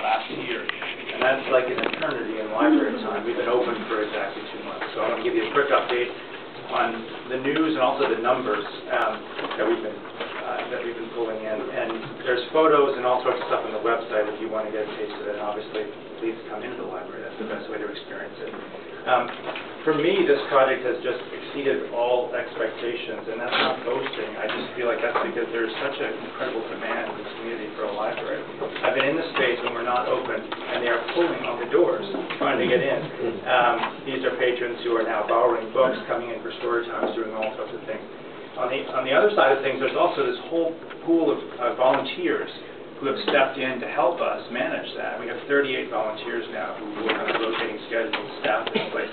last year. And that's like an eternity in library time. We've been open for exactly 2 months. So I want to give you a quick update on the news and also the numbers that we've been pulling in. And there's photos and all sorts of stuff on the website if you want to get a taste of it. And obviously, please come into the library. That's the best way to experience it. For me, this project has just exceeded all expectations, and that's not boasting. I just feel like that's because there's such an incredible demand in this community for a library. I've been in the space when we're not open, and they are pulling on the doors, trying to get in. These are patrons who are now borrowing books, coming in for story times, doing all sorts of things. On the other side of things, there's also this whole pool of volunteers who have stepped in to help us manage that. We have 38 volunteers now who work on a rotating schedule to staff this place.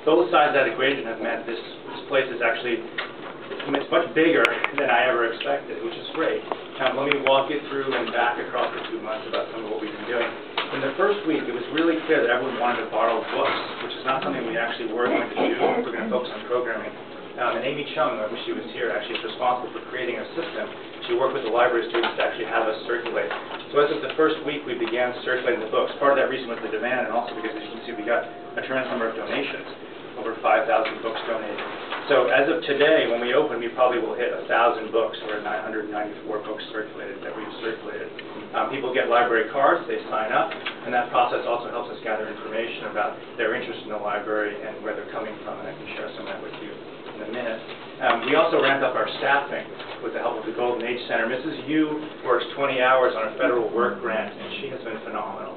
Both sides of that equation have meant this place is actually it's much bigger than I ever expected, which is great. Let me walk you through and back across the 2 months about some of what we've been doing. In the first week, it was really clear that everyone wanted to borrow books, which is not something we actually were going to do. We're going to focus on programming. And Amy Chung, I wish she was here, actually is responsible for creating a system. She worked with the library students to actually have us circulate. So as of the first week, we began circulating the books. Part of that reason was the demand, and also because, as you can see, we got a tremendous number of donations, over 5,000 books donated. So as of today, when we open, we probably will hit 1,000 books. We're at 994 books circulated that we've circulated. People get library cards, they sign up, and that process also helps us gather information about their interest in the library and where they're coming from, and I can share some of that with you in a minute. We also ramped up our staffing with the help of the Golden Age Center. Mrs. Yu works 20 hours on a federal work grant, and she has been phenomenal.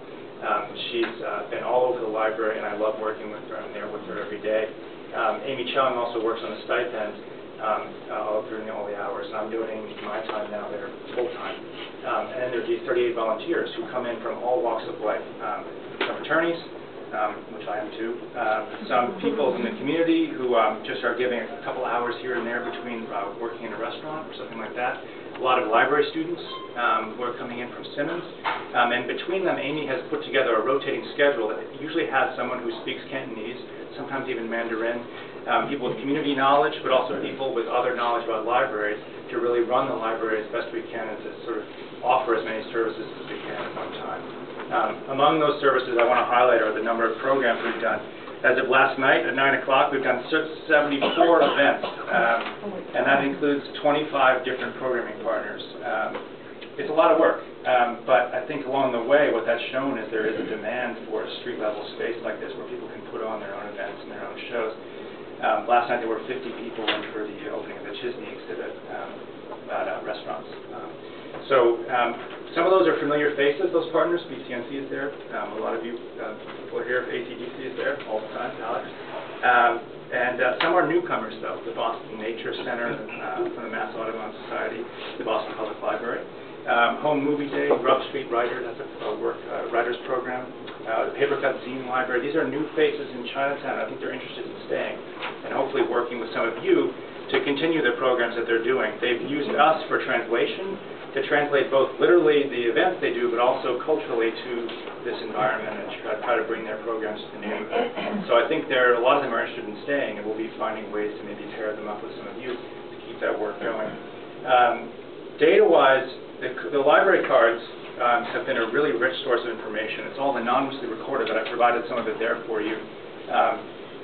She's been all over the library, and I love working with her. I'm there with her every day. Amy Chung also works on a stipend during all the hours, and I'm doing my time now there full-time. And then there's these 38 volunteers who come in from all walks of life. Some attorneys, which I am too, some people in the community who just are giving a couple hours here and there between working in a restaurant or something like that. A lot of library students who are coming in from Simmons. And between them, Amy has put together a rotating schedule that usually has someone who speaks Cantonese, sometimes even Mandarin, people with community knowledge, but also people with other knowledge about libraries to really run the library as best we can and to sort of offer as many services as we can at one time. Among those services I want to highlight are the number of programs we've done. As of last night at 9 o'clock, we've done 74 events, and that includes 25 different programming partners. It's a lot of work, but I think along the way what that's shown is there is a demand for a street-level space like this where people can put on their own events and their own shows. Last night there were 50 people in for the opening of the Chisney exhibit about restaurants. So some of those are familiar faces, those partners. BCNC is there. A lot of you people are here. ACDC is there all the time, Alex. And some are newcomers, though. The Boston Nature Center from the Mass Audubon Society, the Boston Public Library. Home Movie Day, Grub Street Writer, that's a writer's program. The Papercut Zine Library. These are new faces in Chinatown. I think they're interested in staying and hopefully working with some of you to continue the programs that they're doing. They've used us for translation to translate both literally the events they do, but also culturally to this environment and try to bring their programs to the neighborhood. So I think a lot of them are interested in staying, and we'll be finding ways to maybe pair them up with some of you to keep that work going. Data-wise, the library cards have been a really rich source of information. It's all anonymously recorded, but I provided some of it there for you.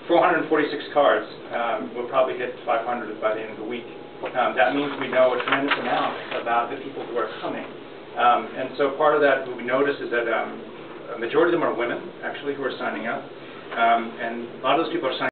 446 cards. We'll probably hit 500 by the end of the week. That means we know a tremendous amount about the people who are coming. And so part of that, what we notice is that a majority of them are women, actually, who are signing up. And a lot of those people are signing